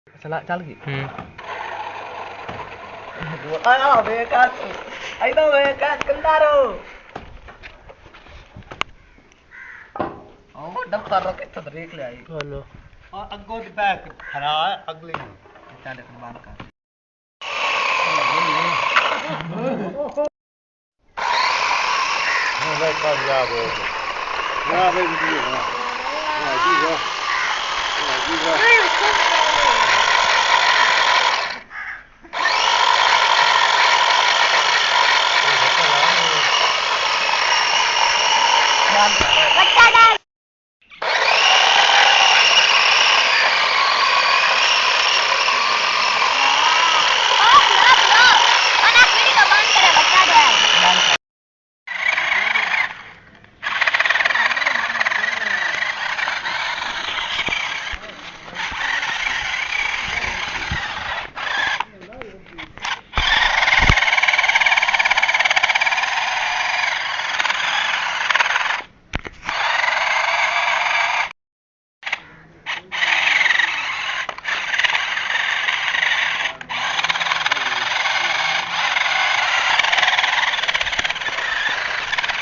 चला चल गई आया बेकास आइदा बेकास कंदारो ओ दफ्तर रखे तो देख ले आई हेलो अगो दी बैक हरा अगली चल कुर्बान कर भाई कामयाब हो गए हां भाई जी हां जी हां